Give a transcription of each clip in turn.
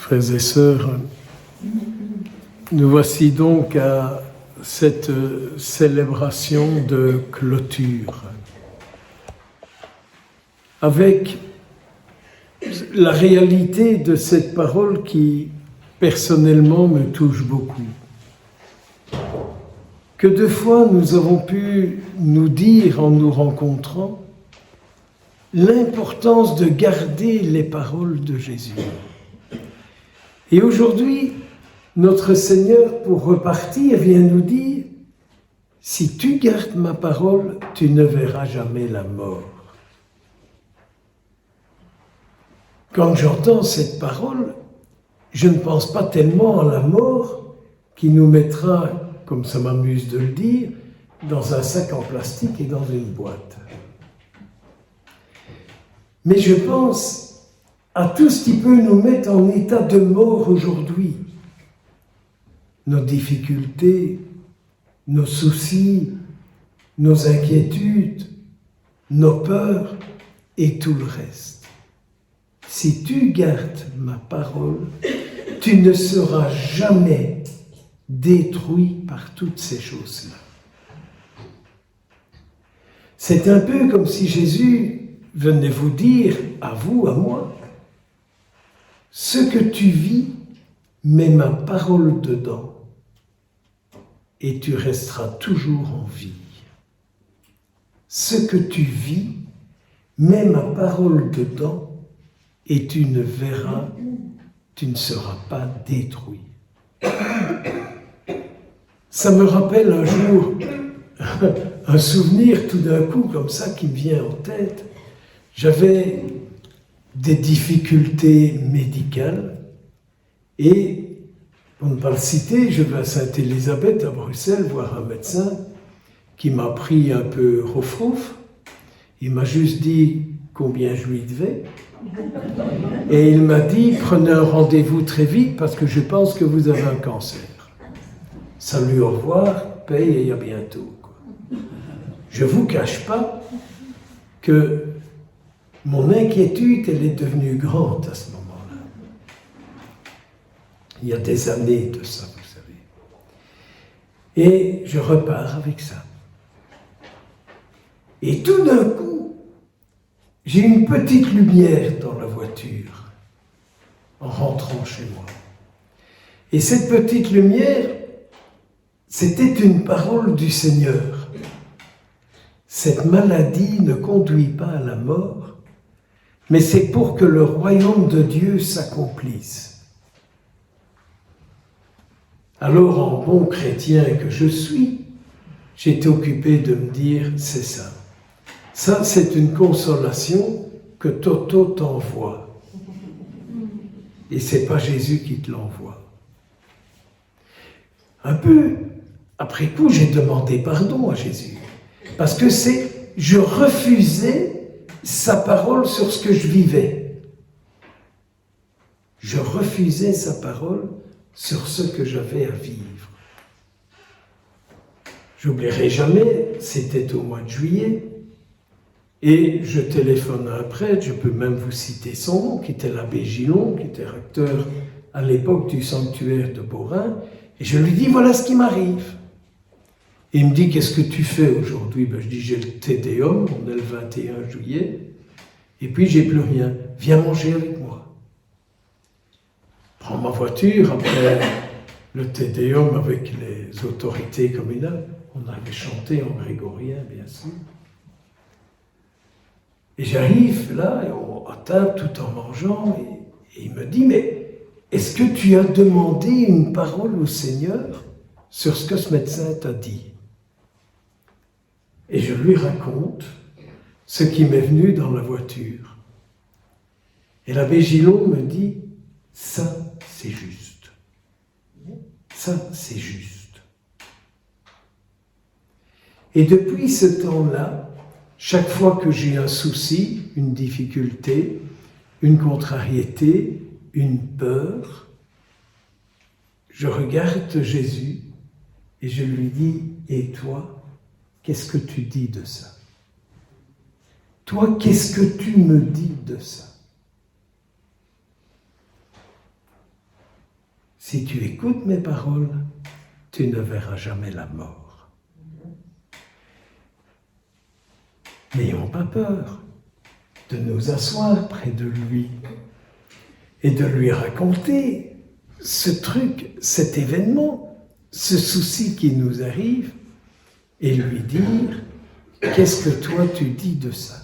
Frères et sœurs, nous voici donc à cette célébration de clôture, avec la réalité de cette parole qui, personnellement, me touche beaucoup. Que de fois nous avons pu nous dire en nous rencontrant l'importance de garder les paroles de Jésus. Et aujourd'hui, notre Seigneur, pour repartir, vient nous dire « Si tu gardes ma parole, tu ne verras jamais la mort. » Quand j'entends cette parole, je ne pense pas tellement à la mort qui nous mettra, comme ça m'amuse de le dire, dans un sac en plastique et dans une boîte. Mais je pense à tout ce qui peut nous mettre en état de mort aujourd'hui. Nos difficultés, nos soucis, nos inquiétudes, nos peurs et tout le reste. Si tu gardes ma parole, tu ne seras jamais détruit par toutes ces choses-là. C'est un peu comme si Jésus venait vous dire, à vous, à moi, ce que tu vis, mets ma parole dedans et tu resteras toujours en vie. Ce que tu vis, mets ma parole dedans et tu ne verras, tu ne seras pas détruit. Ça me rappelle un jour un souvenir tout d'un coup comme ça qui me vient en tête. J'avais des difficultés médicales et, pour ne pas le citer, je vais à Sainte-Élisabeth à Bruxelles voir un médecin qui m'a pris un peu rouf-rouf. Il m'a juste dit combien je lui devais et il m'a dit prenez un rendez-vous très vite parce que je pense que vous avez un cancer. Salut, au revoir, paye et à bientôt. Je ne vous cache pas que mon inquiétude, elle est devenue grande à ce moment-là. Il y a des années de ça, vous savez. Et je repars avec ça. Et tout d'un coup, j'ai une petite lumière dans la voiture en rentrant chez moi. Et cette petite lumière, c'était une parole du Seigneur. Cette maladie ne conduit pas à la mort, mais c'est pour que le royaume de Dieu s'accomplisse. Alors, en bon chrétien que je suis, j'étais occupé de me dire, c'est ça. Ça, c'est une consolation que Toto t'envoie. Et c'est pas Jésus qui te l'envoie. Un peu après coup, j'ai demandé pardon à Jésus. Parce que je refusais sa parole sur ce que je vivais. Je refusais sa parole sur ce que j'avais à vivre. J'oublierai jamais, c'était au mois de juillet, et je téléphone à un prêtre, je peux même vous citer son nom, qui était l'abbé Gillon, qui était recteur à l'époque du sanctuaire de Beaurain, et je lui dis, voilà ce qui m'arrive. Et il me dit, qu'est-ce que tu fais aujourd'hui? Je dis, j'ai le Te Deum, on est le 21 juillet, et puis j'ai plus rien. Viens manger avec moi. Prends ma voiture, après le Te Deum avec les autorités communales. On avait chanté en grégorien, bien sûr. Et j'arrive là, à table, tout en mangeant, et il me dit, mais est-ce que tu as demandé une parole au Seigneur sur ce que ce médecin t'a dit? Et je lui raconte ce qui m'est venu dans la voiture. Et l'abbé Gillon me dit, ça c'est juste. Ça c'est juste. Et depuis ce temps-là, chaque fois que j'ai un souci, une difficulté, une contrariété, une peur, je regarde Jésus et je lui dis, et toi, qu'est-ce que tu dis de ça? Toi, qu'est-ce que tu me dis de ça? si tu écoutes mes paroles, tu ne verras jamais la mort. N'ayons pas peur de nous asseoir près de lui et de lui raconter ce truc, cet événement, ce souci qui nous arrive, et lui dire « Qu'est-ce que toi tu dis de ça ?»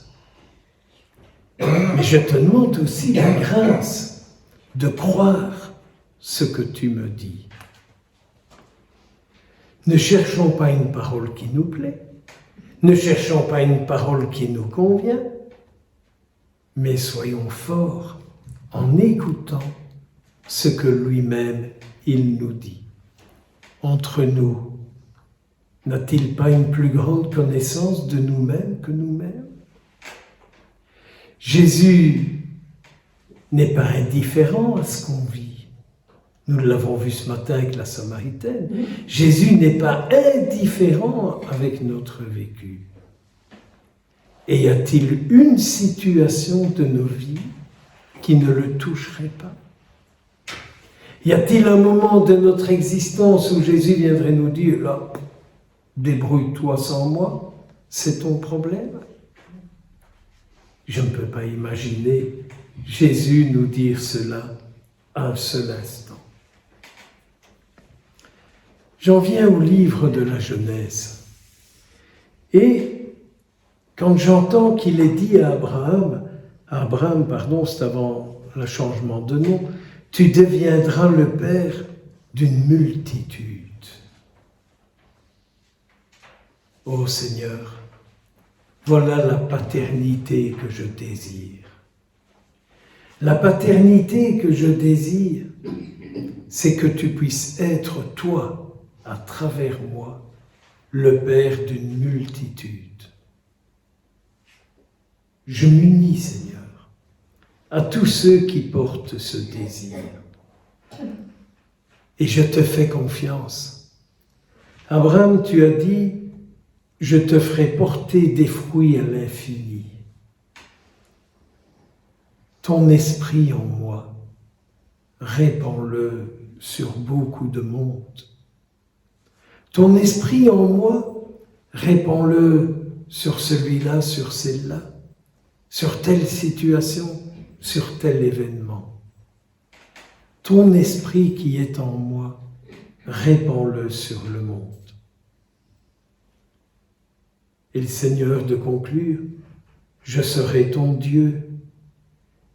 Mais je te demande aussi la grâce de croire ce que tu me dis. Ne cherchons pas une parole qui nous plaît, ne cherchons pas une parole qui nous convient, mais soyons forts en écoutant ce que lui-même, il nous dit. Entre nous, n'a-t-il pas une plus grande connaissance de nous-mêmes que nous-mêmes? Jésus n'est pas indifférent à ce qu'on vit. Nous l'avons vu ce matin avec la Samaritaine. Jésus n'est pas indifférent avec notre vécu. Et y a-t-il une situation de nos vies qui ne le toucherait pas? Y a-t-il un moment de notre existence où Jésus viendrait nous dire « Là, débrouille-toi sans moi, c'est ton problème ?» Je ne peux pas imaginer Jésus nous dire cela un seul instant. J'en viens au livre de la Genèse. Et quand j'entends qu'il est dit à Abraham, c'est avant le changement de nom, « Tu deviendras le père d'une multitude. » Ô Seigneur, voilà la paternité que je désire. La paternité que je désire, c'est que tu puisses être, toi, à travers moi, le Père d'une multitude. Je m'unis, Seigneur, à tous ceux qui portent ce désir. Et je te fais confiance. Abraham, tu as dit, je te ferai porter des fruits à l'infini. Ton esprit en moi, répands-le sur beaucoup de monde. Ton esprit en moi, répands-le sur celui-là, sur celle-là, sur telle situation, sur tel événement. Ton esprit qui est en moi, répands-le sur le monde. Et le Seigneur de conclure, je serai ton Dieu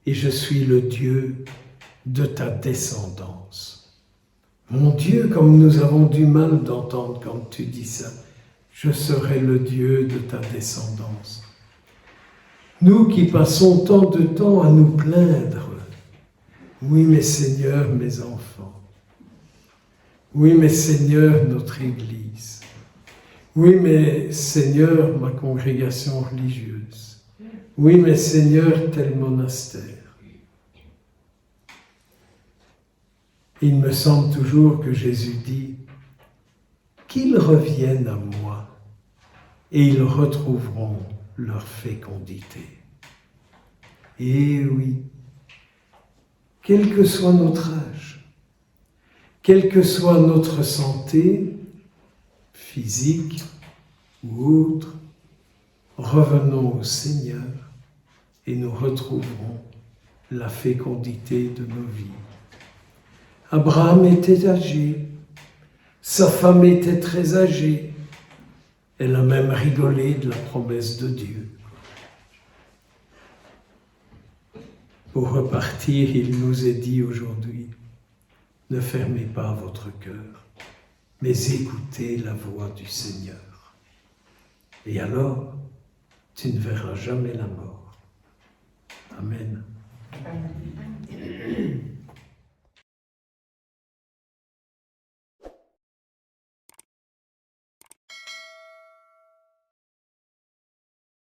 et je suis le Dieu de ta descendance. Mon Dieu, comme nous avons du mal d'entendre quand tu dis ça, je serai le Dieu de ta descendance. Nous qui passons tant de temps à nous plaindre, oui mais Seigneur, mes enfants, oui mais Seigneur, notre Église, oui mais Seigneur, ma congrégation religieuse, oui mais Seigneur, tel monastère. Il me semble toujours que Jésus dit qu'ils reviennent à moi et ils retrouveront leur fécondité. Et oui, quel que soit notre âge, quelle que soit notre santé, physique ou autre, revenons au Seigneur et nous retrouverons la fécondité de nos vies. Abraham était âgé, sa femme était très âgée, elle a même rigolé de la promesse de Dieu. Pour repartir, il nous est dit aujourd'hui, ne fermez pas votre cœur, mais écoutez la voix du Seigneur. Et alors, tu ne verras jamais la mort. Amen. Amen.